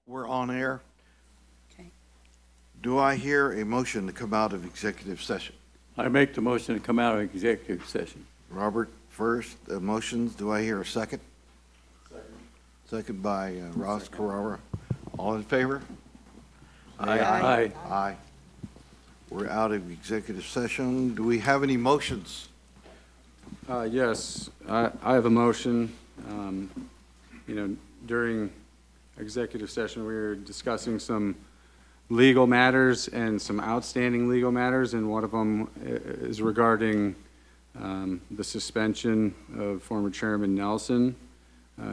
We're on air. Okay. Do I hear a motion to come out of executive session? I make the motion to come out of executive session. Robert first, motions. Do I hear a second? Second by Ross Carrara. All in favor? Aye. Aye. We're out of executive session. Do we have any motions? Yes, I have a motion. During executive session, we were discussing some legal matters and some outstanding legal matters, and one of them is regarding the suspension of former Chairman Nelson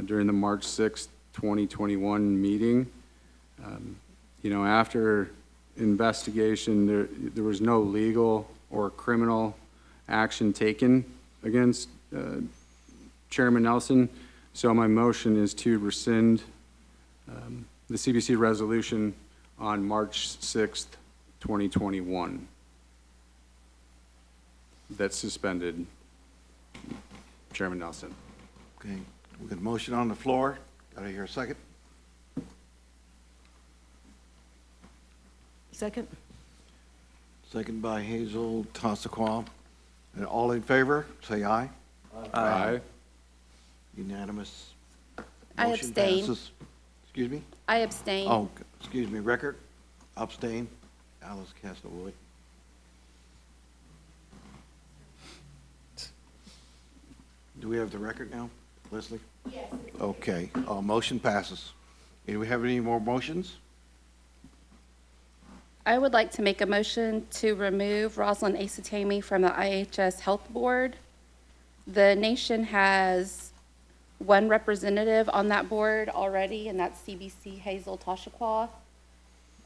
during the March 6th, 2021 meeting. After investigation, there was no legal or criminal action taken against Chairman Nelson. So my motion is to rescind the CBC resolution on March 6th, 2021 that suspended Chairman Nelson. Okay, we got a motion on the floor. Got to hear a second? Second? Second by Hazel Tassaquam. And all in favor, say aye. Aye. Unanimous. I Motion abstain. passes. Excuse me? I abstain. Oh, excuse me, record, abstain, Alice Castlewood. Do we have the record now, Leslie? Yes. Okay, motion passes. Do we have any more motions? I would like to make a motion to remove Rosalind Asatami from the IHS Health Board. The nation has one representative on that board already, and that's CBC Hazel Tashaquah.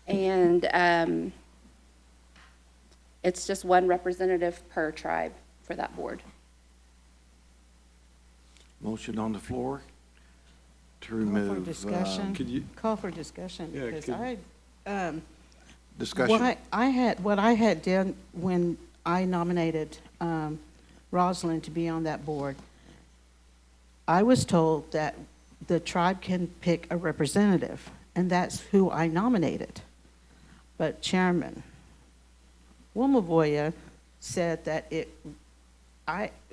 And it's just one representative per tribe for that board. Motion on the floor to Call remove. for discussion. Could you- Call for discussion, Yeah, because could- Discussion. what I had done when I nominated Rosalind to be on that board, I was told that the tribe can pick a representative, and that's who I nominated. But Chairman Wumavoya said that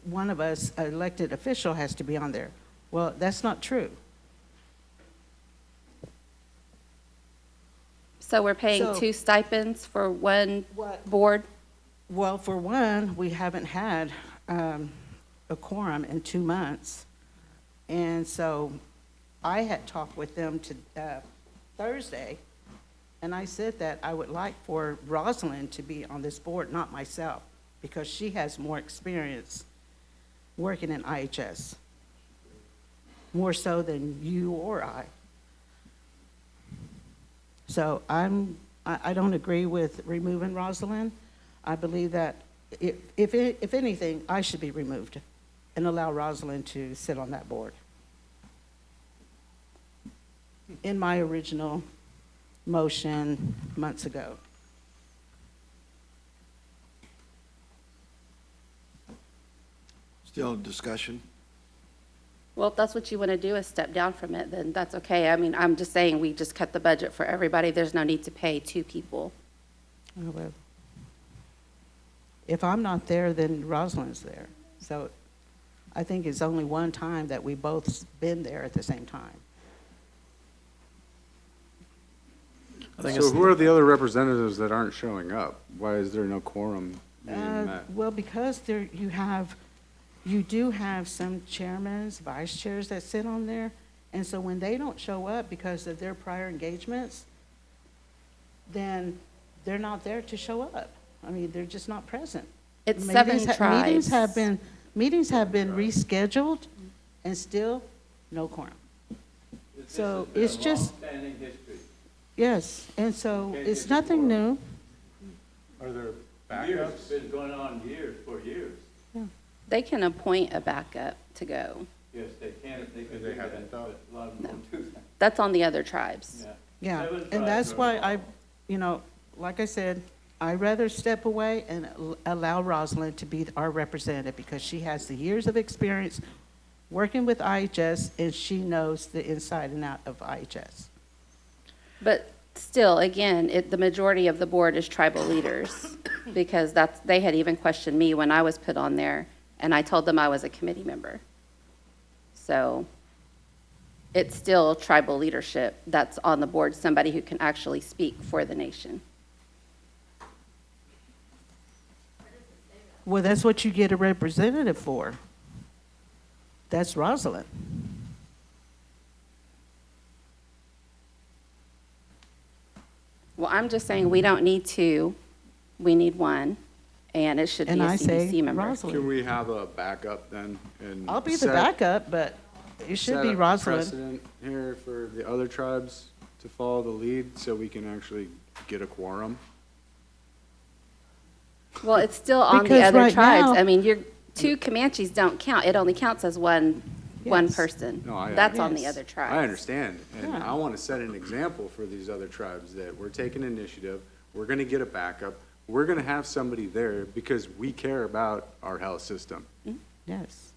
one of us, an elected official, has to be on there. Well, that's not true. So we're paying So- 2 stipends for one What? board? Well, for one, we haven't had a quorum in 2 months. And so I had talked with them Thursday, and I said that I would like for Rosalind to be on this board, not myself, because she has more experience working in IHS, more so than you or I. So I don't agree with removing Rosalind. I believe that if anything, I should be removed and allow Rosalind to sit on that board. In my original motion months ago. Still discussion? Well, if that's what you want to do is step down from it, then that's okay. I mean, I'm just saying we just cut the budget for everybody. There's no need to pay 2 people. Oh, well. If I'm not there, then Rosalind's there. So I think it's only one time that we both been there at the same time. So who are the other representatives that aren't showing up? Why is there no quorum being met? Well, because you do have some chairmen, vice chairs that sit on there, and so when they don't show up because of their prior engagements, then they're not there to show up. I mean, they're just not present. It's 7 tribes. Meetings have been rescheduled, and still no quorum. So it's just, Long-standing history. yes, and so it's nothing new. Are there Years, it's been going on for years. They can appoint a backup to go. Yes, they can do that, but a lot of them don't do that. That's on the other tribes. Yeah, 7 and tribes that's are why involved. like I said, I'd rather step away and allow Rosalind to be our representative because she has the years of experience working with IHS, and she knows the inside and out of IHS. But still, again, the majority of the board is tribal leaders, because they had even questioned me when I was put on there, and I told them I was a committee member. So it's still tribal leadership that's on the board, somebody who can actually speak for the nation. Well, that's what you get a representative for. That's Rosalind. Well, I'm just saying, we don't need two, we need one, and it should be a And I say CBC member. Rosalind. Can we have a backup then? And I'll be the set- backup, but it should set be a Rosalind. precedent here for the other tribes to follow the lead so we can actually get a quorum? Well, it's still on the Because other right tribes. now- I mean, two Comanches don't count. It only counts as one Yes. person. No, That's on the Yes. other tribes. I understand, and Yeah. I want to set an example for these other tribes that we're taking initiative, we're going to get a backup, we're going to have somebody there because we care about our health system. Yes.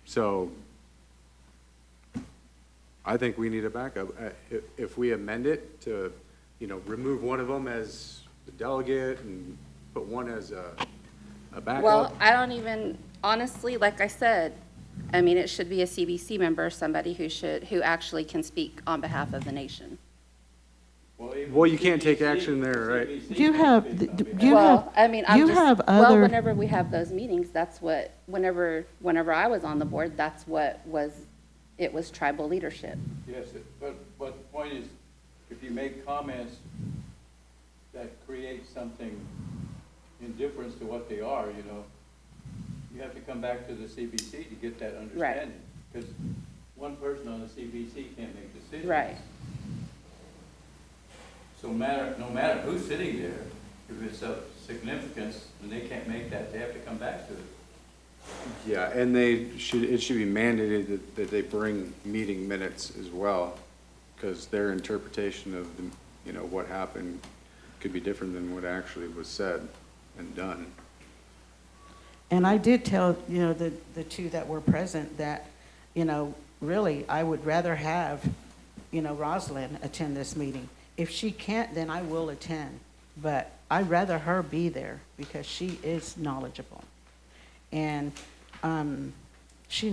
So I think we need a backup. If we amend it to, remove one of them as the delegate and put one as a backup. Well, I don't even, honestly, like I said, I mean, it should be a CBC member, somebody who actually can speak on behalf of the nation. Well, you can't take action there, right? You have, Well, I mean, I'm you just, have well, other, whenever we have those meetings, that's what, whenever I was on the board, that's what it was tribal leadership. Yes, but the point is, if you make comments that create something in difference to what they are, you have to come back to the CBC to get that understanding. Because one person on the CBC can't make decisions. Right. So no matter who's sitting there, if it's of significance, and they can't make that, they have to come back to it. Yeah, and it should be mandated that they bring meeting minutes as well, because their interpretation of what happened could be different than what actually was said and done. and I did tell, the two that were present that, really, I would rather have, Rosalind attend this meeting. If she can't, then I will attend, but I'd rather her be there because she is knowledgeable. And she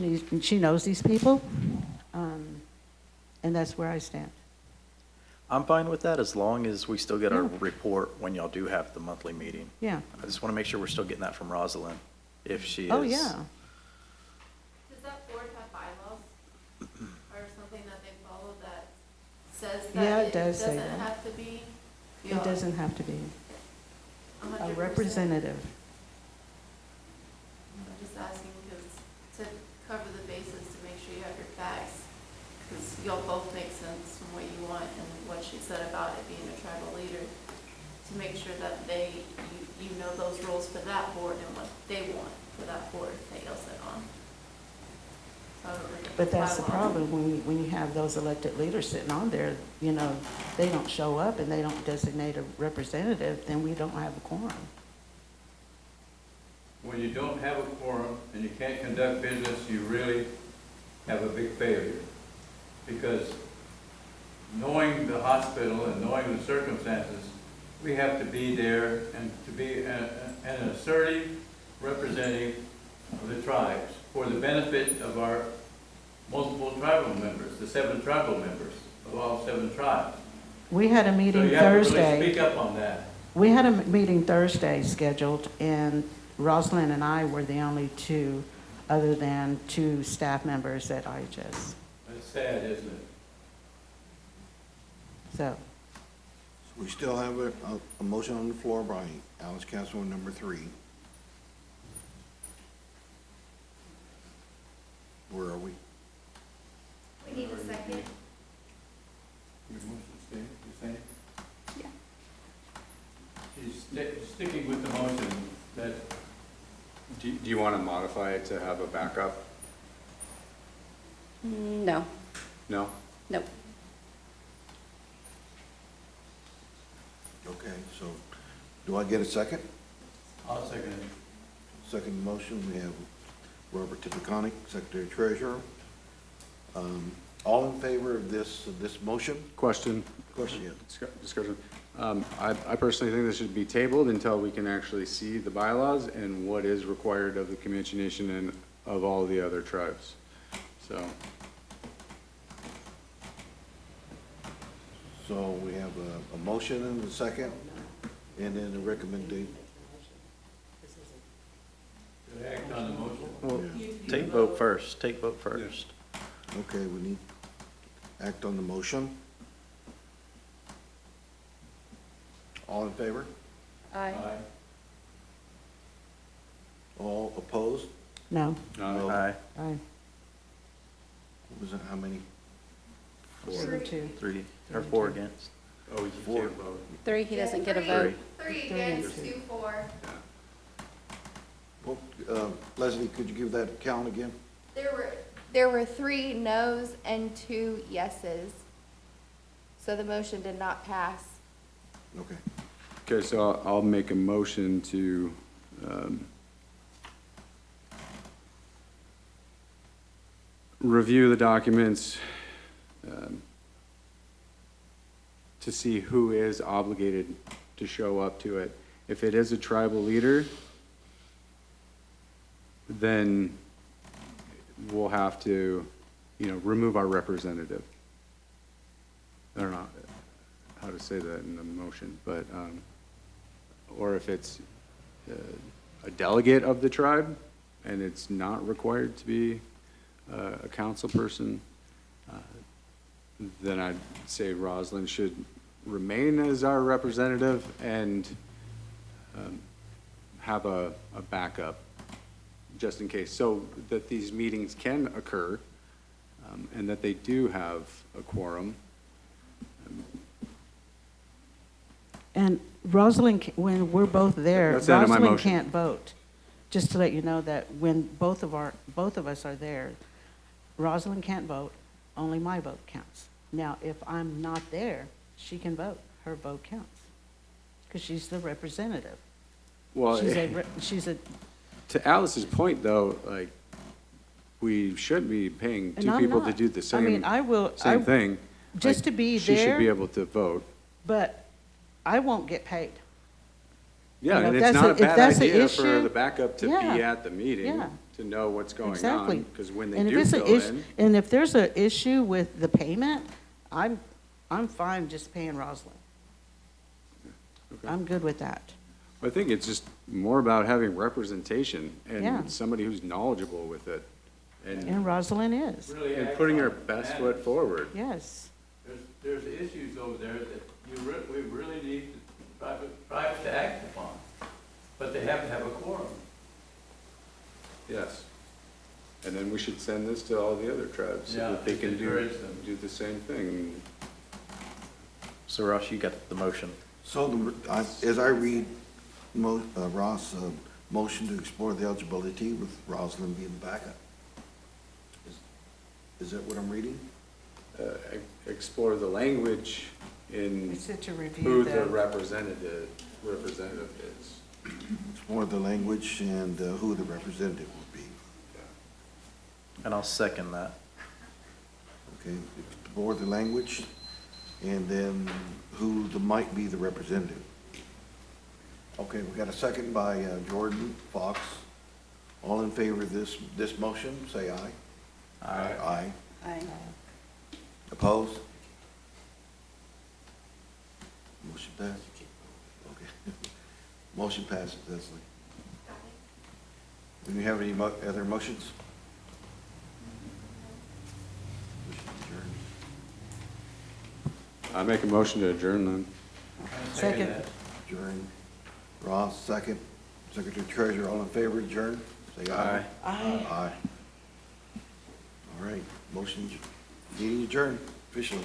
knows these people, and that's where I stand. I'm fine with that as long as we still get our report when y'all do have the monthly meeting. Yeah. I just want to make sure we're still getting that from Rosalind, if she is. Oh, yeah. Does that board have bylaws or something that they follow that says Yeah, that it it does say doesn't that. have to be? It doesn't have to be 100%? a representative. I'm just asking because to cover the bases, to make sure you have your facts, because y'all both make sense from what you want and what she said about it being a tribal leader, to make sure that you know those rules for that board and what they want for that board that y'all sit on. So I would look at But that's the bylaws. problem, when you have those elected leaders sitting on there, they don't show up and they don't designate a representative, then we don't have a quorum. When you don't have a quorum and you can't conduct business, you really have a big failure. Because knowing the hospital and knowing the circumstances, we have to be there and to be an assertive representative of the tribes for the benefit of our multiple tribal members, the 7 tribal members of all 7 tribes. We had a So meeting you have to really Thursday. speak up on that. We had a meeting Thursday scheduled, and Rosalind and I were the only two, other than 2 staff members at IHS. It's sad, isn't it? So, We still have a motion on the floor by Alice Castle, number 3. Where are we? We need a second. Your motion stay the same? Yeah. She's sticking with the motion that, Do you want to modify it to have a backup? No, No? nope. Okay, so do I get a second? I'll second it. Second motion, we have Robert Tipiconic, Secretary Treasurer. All in favor of this motion? Question? Question, yeah. Discussion. I personally think this should be tabled until we can actually see the bylaws and what is required of the Comanche Nation and of all the other tribes. So, So we have a motion and a second, and then a recommendation. Should I act on the motion? Well, take vote first, take vote first. Okay, we need act on the motion. All in favor? Aye. All opposed? No, No. Aye. aye, What was it, how many? 2. 3, or 4 against. oh, you Four. can't vote. 3, he doesn't get a vote. 3 against, 2 for. Well, Leslie, could you give that count again? There were 3 noes and 2 yeses. So the motion did not pass. Okay. Okay, so I'll make a motion to, review the documents, to see who is obligated to show up to it. If it is a tribal leader, then we'll have to, remove our representative. I don't know how to say that in the motion, but, or if it's a delegate of the tribe and it's not required to be a council person, then I'd say Roslyn should remain as our representative and have a backup just in case, so that these meetings can occur and that they do have a quorum. And Rosalind, when we're both there, That's the end of my Rosalind motion. can't vote. Just to let you know that when both of us are there, Rosalind can't vote, only my vote counts. Now, if I'm not there, she can vote, her vote counts, because she's the representative. Well, She's a, to Alice's point, though, like, we shouldn't be paying and two I'm people to not. do the I mean, same same thing. just Like, to be She should be there, able to vote. but I won't get paid. Yeah, You know, and if it's that's not a if bad that's the idea for issue, the backup to be yeah, at the meeting, yeah. to know what's going Exactly. on. Because when they And if do it's an fill issue, in, and if there's an issue with the payment, I'm fine just paying Rosalind. Okay. I'm good with that. I think it's just more about having representation Yeah. and somebody who's knowledgeable with it. And Rosalind is, Really And act putting on her it. best And foot forward. yes. There's issues over there that we really need tribes to act upon, but they have to have a quorum. Yes. And then we should send this to all the other tribes so Yeah, that they just can encourage them. do the same thing. So Ross, you got the motion. So as I read Ross' motion to explore the eligibility with Rosalind being the backup. Is that what I'm reading? Explore the language in We said to who review the the, representative is. Explore the language and who the representative will be. And I'll second that. Okay, explore the language and then who might be the representative. Okay, we got a second by Jordan Fox. All in favor of this motion, say aye. Aye. Aye. Aye. Opposed? Motion passed? Okay. Motion passes, Leslie. Do you have any other motions? I make a motion to adjourn then. I Second. that. Adjourn. Ross, second. Secretary Treasurer, all in favor, adjourn? Say aye. Aye. Aye. All right, motion, meeting adjourned officially.